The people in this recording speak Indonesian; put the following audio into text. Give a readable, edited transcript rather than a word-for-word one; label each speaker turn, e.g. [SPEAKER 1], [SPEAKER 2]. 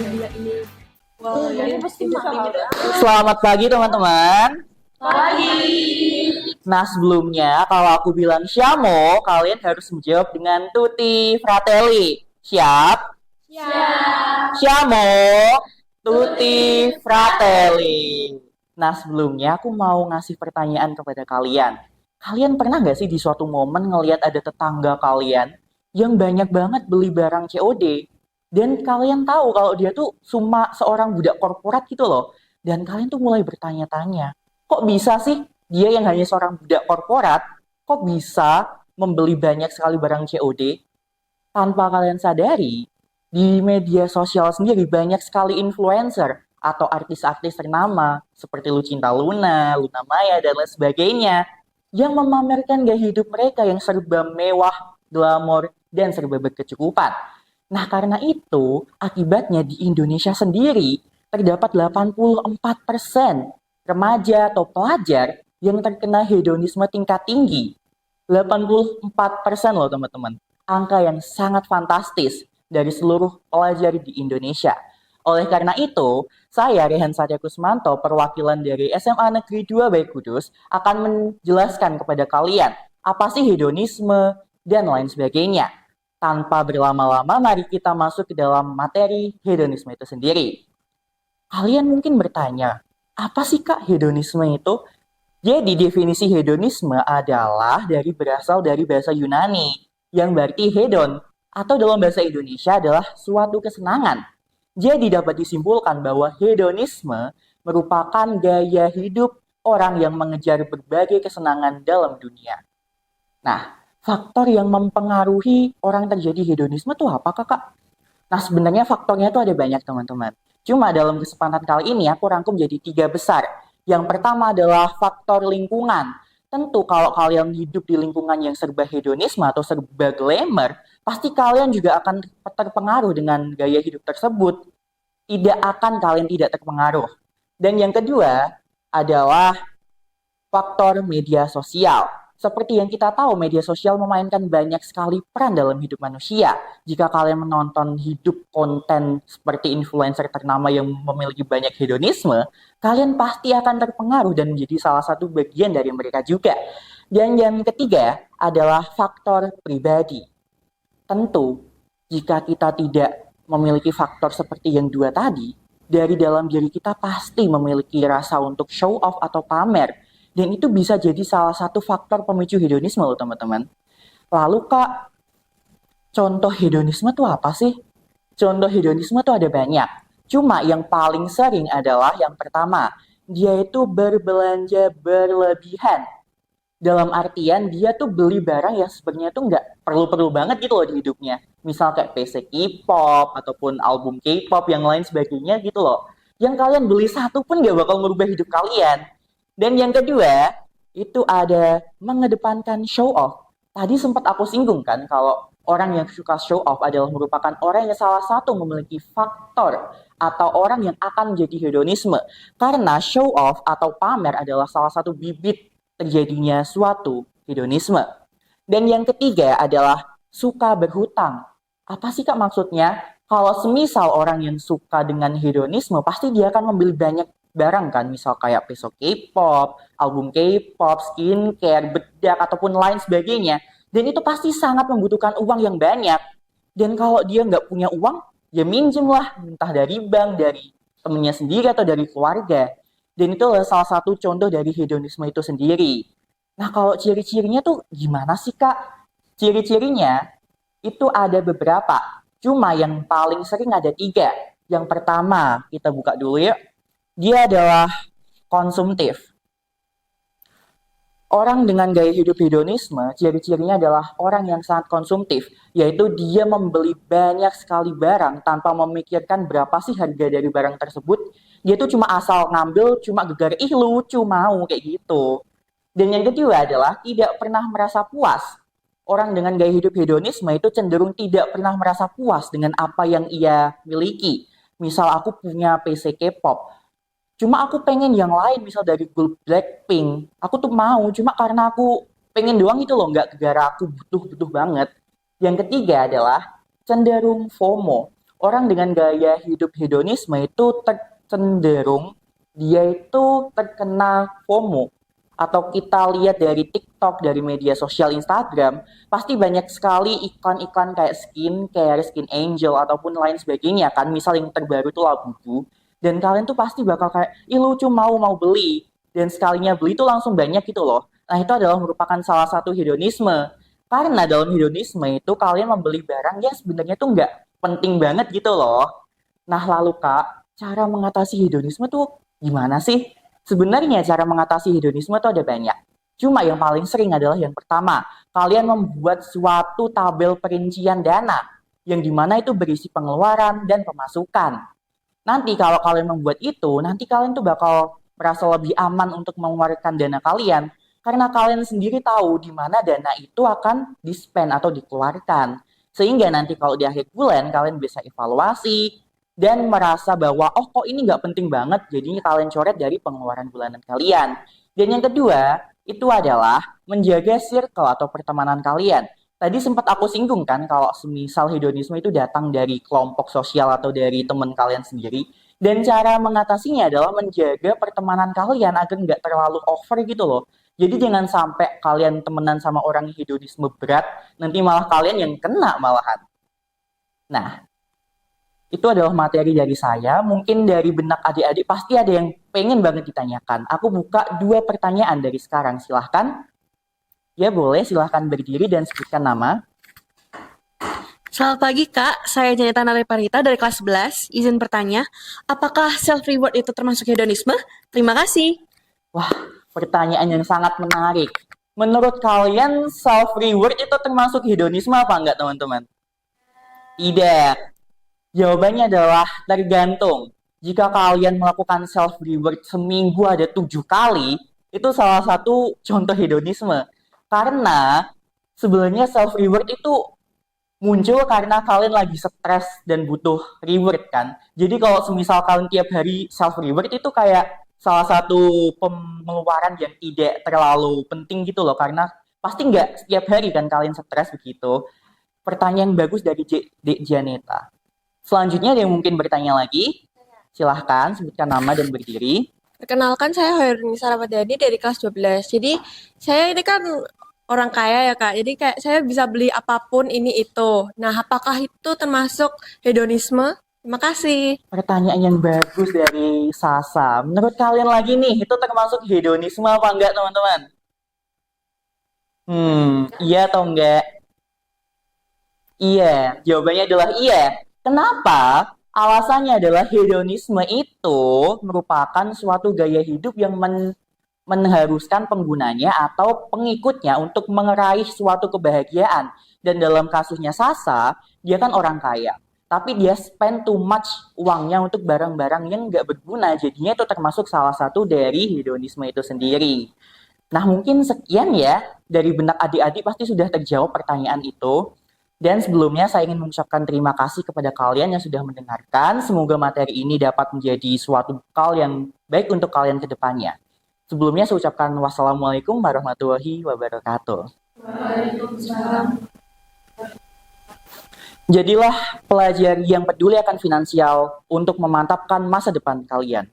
[SPEAKER 1] dia ini. Wah, ini pasti sama.
[SPEAKER 2] Selamat pagi teman-teman.
[SPEAKER 1] Pagi.
[SPEAKER 2] Nah sebelumnya kalau aku bilang Siamo, kalian harus menjawab dengan Tutti Fratelli. Siap?
[SPEAKER 1] Siap.
[SPEAKER 2] Siamo, Tutti Fratelli. Nah sebelumnya aku mau ngasih pertanyaan kepada kalian. Kalian pernah nggak sih di suatu momen ngelihat ada tetangga kalian yang banyak banget beli barang COD? Dan kalian tahu kalau dia tuh cuma seorang budak korporat gitu loh. Dan kalian tuh mulai bertanya-tanya, kok bisa sih dia yang hanya seorang budak korporat, kok bisa membeli banyak sekali barang COD? Tanpa kalian sadari, di media sosial sendiri banyak sekali influencer atau artis-artis ternama seperti Lucinta Luna, Luna Maya, dan lain sebagainya yang memamerkan gaya hidup mereka yang serba mewah, glamor, dan serba berkecukupan. Nah, karena itu, akibatnya di Indonesia sendiri terdapat 84% remaja atau pelajar yang terkena hedonisme tingkat tinggi. 84% loh teman-teman. Angka yang sangat fantastis dari seluruh pelajar di Indonesia. Oleh karena itu, saya Rehan Satya Kusmanto, perwakilan dari SMA Negeri 2 Baik Kudus, akan menjelaskan kepada kalian apa sih hedonisme dan lain sebagainya. Tanpa berlama-lama, mari kita masuk ke dalam materi hedonisme itu sendiri. Kalian mungkin bertanya, apa sih Kak hedonisme itu? Jadi definisi hedonisme adalah berasal dari bahasa Yunani yang berarti hedon atau dalam bahasa Indonesia adalah suatu kesenangan. Jadi dapat disimpulkan bahwa hedonisme merupakan gaya hidup orang yang mengejar berbagai kesenangan dalam dunia. Nah, faktor yang mempengaruhi orang terjadi hedonisme itu apa Kak? Nah, sebenarnya faktornya itu ada banyak teman-teman. Cuma dalam kesempatan kali ini aku rangkum jadi 3 besar. Yang pertama adalah faktor lingkungan. Tentu kalau kalian hidup di lingkungan yang serba hedonisme atau serba glamour, pasti kalian juga akan terpengaruh dengan gaya hidup tersebut. Tidak akan kalian tidak terpengaruh. Dan yang kedua adalah faktor media sosial. Seperti yang kita tahu, media sosial memainkan banyak sekali peran dalam hidup manusia. Jika kalian menonton hidup konten seperti influencer ternama yang memiliki banyak hedonisme, kalian pasti akan terpengaruh dan menjadi salah satu bagian dari mereka juga. Dan yang ketiga adalah faktor pribadi. Tentu, jika kita tidak memiliki faktor seperti yang dua tadi, dari dalam diri kita pasti memiliki rasa untuk show off atau pamer. Dan itu bisa jadi salah satu faktor pemicu hedonisme loh teman-teman. Lalu Kak, contoh hedonisme itu apa sih? Contoh hedonisme itu ada banyak. Cuma yang paling sering adalah yang pertama, dia itu berbelanja berlebihan. Dalam artian dia tuh beli barang yang sebenarnya tuh nggak perlu-perlu banget gitu loh di hidupnya. Misal kayak PC K-pop ataupun album K-pop yang lain sebagainya gitu loh. Yang kalian beli satu pun nggak bakal merubah hidup kalian. Dan yang kedua, itu ada mengedepankan show off. Tadi sempat aku singgung kan, kalau orang yang suka show off adalah merupakan orang yang salah satu memiliki faktor atau orang yang akan menjadi hedonisme. Karena show off atau pamer adalah salah satu bibit terjadinya suatu hedonisme. Dan yang ketiga adalah suka berhutang. Apa sih Kak maksudnya? Kalau semisal orang yang suka dengan hedonisme, pasti dia akan membeli banyak barang kan, misal kayak peso K-pop, album K-pop, skincare, bedak, ataupun lain sebagainya. Dan itu pasti sangat membutuhkan uang yang banyak. Dan kalau dia nggak punya uang, ya minjem lah, entah dari bank, dari temennya sendiri, atau dari keluarga. Dan itu adalah salah satu contoh dari hedonisme itu sendiri. Nah, kalau ciri-cirinya tuh gimana sih, Kak? Ciri-cirinya itu ada beberapa. Cuma yang paling sering ada 3. Yang pertama, kita buka dulu ya. Dia adalah konsumtif. Orang dengan gaya hidup hedonisme, ciri-cirinya adalah orang yang sangat konsumtif, yaitu dia membeli banyak sekali barang tanpa memikirkan berapa sih harga dari barang tersebut. Dia tuh cuma asal ngambil, cuma gegar, ih lucu mau, kayak gitu. Dan yang kedua adalah tidak pernah merasa puas. Orang dengan gaya hidup hedonisme itu cenderung tidak pernah merasa puas dengan apa yang ia miliki. Misal aku punya PC K-pop, cuma aku pengen yang lain, misal dari grup Blackpink. Aku tuh mau, cuma karena aku pengen doang itu loh, nggak gara aku butuh-butuh banget. Yang ketiga adalah cenderung FOMO. orang dengan gaya hidup hedonisme itu cenderung dia itu terkena FOMO. Atau kita lihat dari TikTok, dari media sosial Instagram, pasti banyak sekali iklan-iklan kayak skincare, skin angel, ataupun lain sebagainya kan. Misal yang terbaru tuh Labubu. Dan kalian tuh pasti bakal kayak, ih lucu mau beli. Dan sekalinya beli tuh langsung banyak gitu loh. Nah itu adalah merupakan salah satu hedonisme. Karena dalam hedonisme itu kalian membeli barang yang sebenarnya tuh nggak penting banget gitu loh. Nah lalu Kak, cara mengatasi hedonisme tuh gimana sih? Sebenarnya cara mengatasi hedonisme itu ada banyak. Cuma yang paling sering adalah yang pertama, kalian membuat suatu tabel perincian dana yang dimana itu berisi pengeluaran dan pemasukan. Nanti kalau kalian membuat itu, nanti kalian tuh bakal merasa lebih aman untuk mengeluarkan dana kalian karena kalian sendiri tahu di mana dana itu akan di-spend atau dikeluarkan. Sehingga nanti kalau di akhir bulan kalian bisa evaluasi, dan merasa bahwa oh kok ini nggak penting banget, jadinya kalian coret dari pengeluaran bulanan kalian. Dan yang kedua, itu adalah menjaga circle atau pertemanan kalian. Tadi sempat aku singgung kan kalau semisal hedonisme itu datang dari kelompok sosial atau dari teman kalian sendiri. Dan cara mengatasinya adalah menjaga pertemanan kalian agar nggak terlalu over gitu loh. Jadi jangan sampai kalian temenan sama orang hedonisme berat, nanti malah kalian yang kena malahan. Nah, itu adalah materi dari saya. Mungkin dari benak adik-adik pasti ada yang pengen banget ditanyakan. Aku buka 2 pertanyaan dari sekarang. Silahkan. Ya boleh, silahkan berdiri dan sebutkan nama.
[SPEAKER 3] Selamat pagi Kak, saya Janita Nariparita dari kelas 11. Izin bertanya, apakah self-reward itu termasuk hedonisme? Terima kasih.
[SPEAKER 2] Wah, pertanyaan yang sangat menarik. Menurut kalian self-reward itu termasuk hedonisme apa enggak teman-teman? Tidak. Jawabannya adalah tergantung. Jika kalian melakukan self-reward seminggu ada 7 kali, itu salah satu contoh hedonisme. Karena sebenarnya self-reward itu muncul karena kalian lagi stres dan butuh reward kan. Jadi kalau semisal kalian tiap hari self-reward itu kayak salah satu pengeluaran yang tidak terlalu penting gitu loh. Karena pasti nggak setiap hari kan kalian stres begitu. Pertanyaan bagus dari Dek Janeta. Selanjutnya ada yang mungkin bertanya lagi. Silahkan sebutkan nama dan berdiri.
[SPEAKER 3] Perkenalkan saya Hoirunisa Ramadhani dari kelas 12. Jadi saya ini kan orang kaya ya Kak, jadi kayak saya bisa beli apapun ini itu. Nah apakah itu termasuk hedonisme? Terima kasih.
[SPEAKER 2] Pertanyaan yang bagus dari Sasa. Menurut kalian lagi nih, itu termasuk hedonisme apa enggak teman-teman? Iya atau enggak? Iya, jawabannya adalah iya. Kenapa? Alasannya adalah hedonisme itu merupakan suatu gaya hidup yang mengharuskan penggunanya atau pengikutnya untuk meraih suatu kebahagiaan. Dan dalam kasusnya Sasa, dia kan orang kaya. Tapi dia spend too much uangnya untuk barang-barang yang nggak berguna. Jadinya itu termasuk salah satu dari hedonisme itu sendiri. Nah mungkin sekian ya, dari benak adik-adik pasti sudah terjawab pertanyaan itu. Dan sebelumnya saya ingin mengucapkan terima kasih kepada kalian yang sudah mendengarkan. Semoga materi ini dapat menjadi suatu bekal yang baik untuk kalian ke depannya. Sebelumnya saya ucapkan wassalamualaikum warahmatullahi wabarakatuh.
[SPEAKER 1] Waalaikumsalam.
[SPEAKER 2] Jadilah pelajari yang peduli akan finansial untuk memantapkan masa depan kalian.